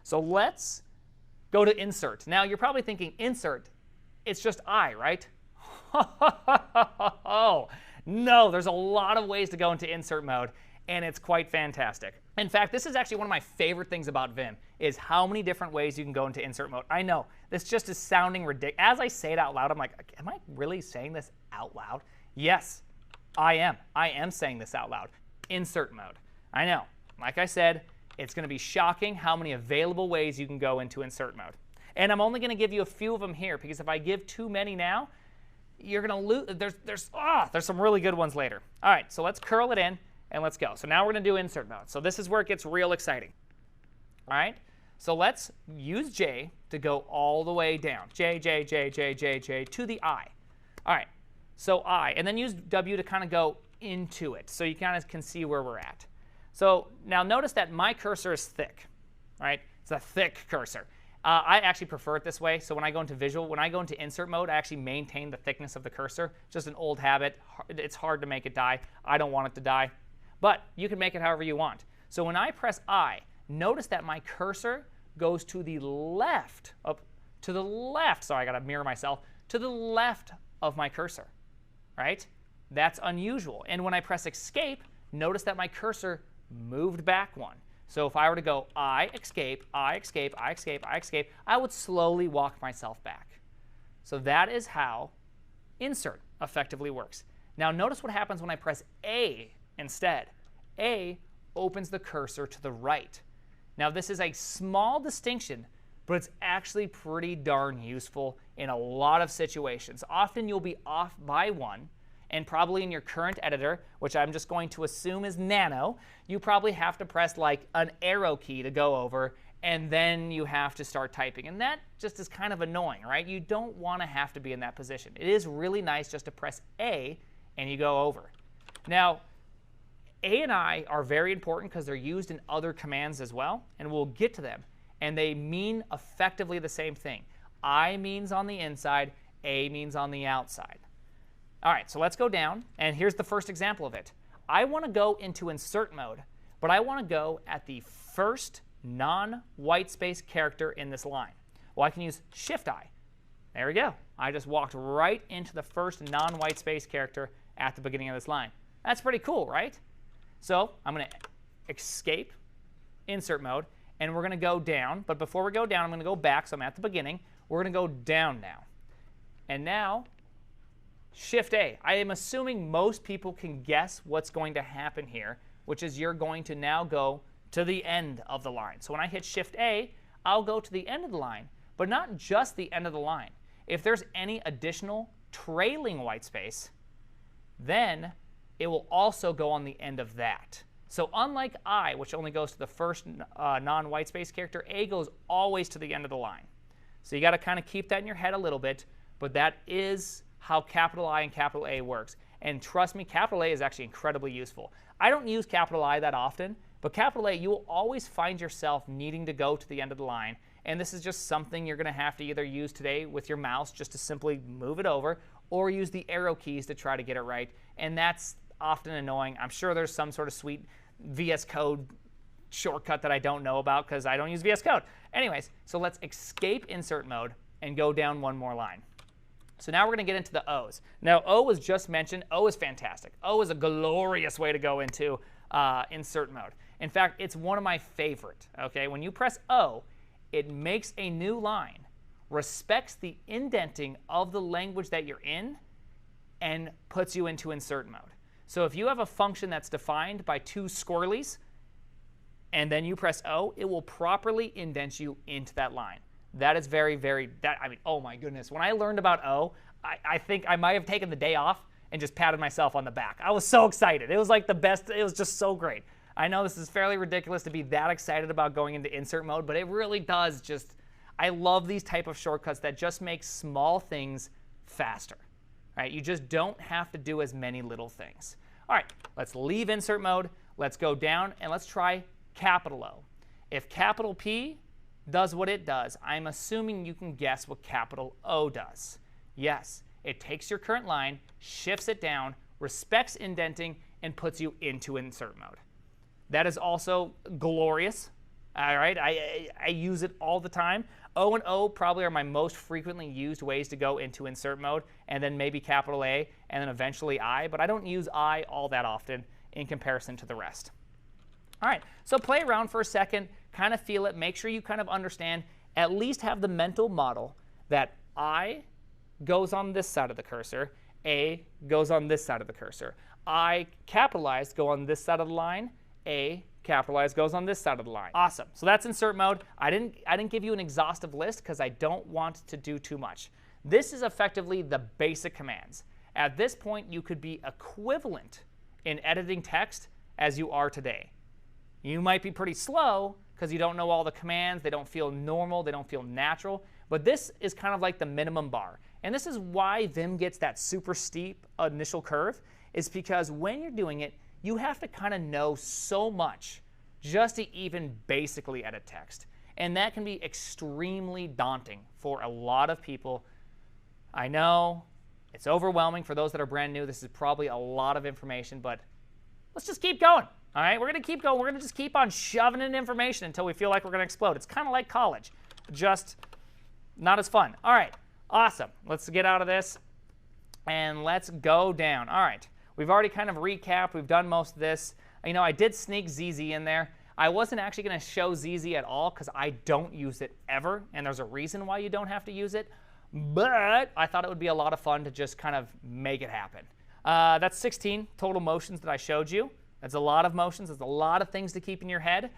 So let's go to insert. Now you're probably thinking insert, it's just I, right? Oh, no, there's a lot of ways to go into insert mode, and it's quite fantastic. In fact, this is actually one of my favorite things about Vim, is how many different ways you can go into insert mode. I know, this just is sounding ridiculous. As I say it out loud, I'm like, am I really saying this out loud? Yes, I am. I am saying this out loud. Insert mode. I know, like I said, it's going to be shocking how many available ways you can go into insert mode. And I'm only going to give you a few of them here, because if I give too many now, you're going to lose. There's some really good ones later. All right, so let's curl it in and let's go. So now we're going to do insert mode. So this is where it gets real exciting. All right, so let's use J to go all the way down. J, J, J, J, J, J to the I. All right, so I, and then use W to kind of go into it, so you kind of can see where we're at. So now notice that my cursor is thick, right? It's a thick cursor. I actually prefer it this way. So when I go into visual, when I go into insert mode, I actually maintain the thickness of the cursor. Just an old habit. It's hard to make it die. I don't want it to die. But you can make it however you want. So when I press I, notice that my cursor goes to the left, to the left. Sorry, I got to mirror myself. To the left of my cursor, right? That's unusual. And when I press escape, notice that my cursor moved back one. So if I were to go I escape, I escape, I escape, I escape, I would slowly walk myself back. So that is how insert effectively works. Now notice what happens when I press A instead. A opens the cursor to the right. Now this is a small distinction, but it's actually pretty darn useful in a lot of situations. Often you'll be off by one, and probably in your current editor, which I'm just going to assume is Nano, you probably have to press like an arrow key to go over, and then you have to start typing. And that just is kind of annoying, right? You don't want to have to be in that position. It is really nice just to press A and you go over. Now, A and I are very important because they're used in other commands as well, and we'll get to them. And they mean effectively the same thing. I means on the inside, A means on the outside. All right, so let's go down, and here's the first example of it. I want to go into insert mode, but I want to go at the first non-white space character in this line. Well, I can use Shift-I. There we go. I just walked right into the first non-white space character at the beginning of this line. That's pretty cool, right? So I'm going to escape insert mode, and we're going to go down. But before we go down, I'm going to go back, so I'm at the beginning. We're going to go down now. And now, Shift-A. I am assuming most people can guess what's going to happen here, which is you're going to now go to the end of the line. So when I hit Shift-A, I'll go to the end of the line, but not just the end of the line. If there's any additional trailing white space, then it will also go on the end of that. So unlike I, which only goes to the first non-white space character, A goes always to the end of the line. So you got to kind of keep that in your head a little bit, but that is how capital I and capital A works. And trust me, capital A is actually incredibly useful. I don't use capital I that often, but capital A, you will always find yourself needing to go to the end of the line. And this is just something you're going to have to either use today with your mouse just to simply move it over, or use the arrow keys to try to get it right. And that's often annoying. I'm sure there's some sort of sweet VS Code shortcut that I don't know about because I don't use VS Code. Anyways, so let's escape insert mode and go down one more line. So now we're going to get into the O's. Now, O was just mentioned. O is fantastic. O is a glorious way to go into insert mode. In fact, it's one of my favorite. Okay, when you press O, it makes a new line, respects the indenting of the language that you're in, and puts you into insert mode. So if you have a function that's defined by two squirrelies, and then you press O, it will properly indent you into that line. That is very, very, I mean, oh my goodness. When I learned about O, I think I might have taken the day off and just patted myself on the back. I was so excited. It was like the best. It was just so great. I know this is fairly ridiculous to be that excited about going into insert mode, but it really does just, I love these type of shortcuts that just make small things faster. Right? You just don't have to do as many little things. All right, let's leave insert mode. Let's go down, and let's try capital O. If capital P does what it does, I'm assuming you can guess what capital O does. Yes, it takes your current line, shifts it down, respects indenting, and puts you into insert mode. That is also glorious. All right, I use it all the time. O and O probably are my most frequently used ways to go into insert mode, and then maybe capital A, and then eventually I, but I don't use I all that often in comparison to the rest. All right, so play around for a second, kind of feel it, make sure you kind of understand, at least have the mental model that I goes on this side of the cursor, A goes on this side of the cursor. I capitalized go on this side of the line, A capitalized goes on this side of the line. Awesome. So that's insert mode. I didn't give you an exhaustive list because I don't want to do too much. This is effectively the basic commands. At this point, you could be equivalent in editing text as you are today. You might be pretty slow because you don't know all the commands, they don't feel normal, they don't feel natural, but this is kind of like the minimum bar. And this is why Vim gets that super steep initial curve, is because when you're doing it, you have to kind of know so much just to even basically edit text. And that can be extremely daunting for a lot of people. I know it's overwhelming for those that are brand new. This is probably a lot of information, but let's just keep going. All right, we're going to keep going. We're going to just keep on shoving in information until we feel like we're going to explode. It's kind of like college, just not as fun. All right, awesome. Let's get out of this, and let's go down. All right, we've already kind of recapped. We've done most of this. You know, I did sneak ZZ in there. I wasn't actually going to show ZZ at all because I don't use it ever, and there's a reason why you don't have to use it. But I thought it would be a lot of fun to just kind of make it happen. That's 16 total motions that I showed you. That's a lot of motions. That's a lot of things to keep in your head.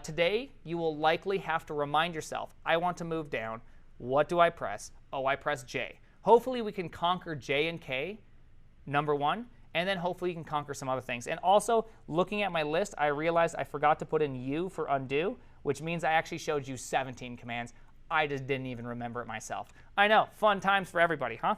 Today, you will likely have to remind yourself, I want to move down. What do I press? Oh, I press J. Hopefully, we can conquer J and K, number one, and then hopefully you can conquer some other things. And also, looking at my list, I realized I forgot to put in U for undo, which means I actually showed you 17 commands. I just didn't even remember it myself. I know, fun times for everybody, huh?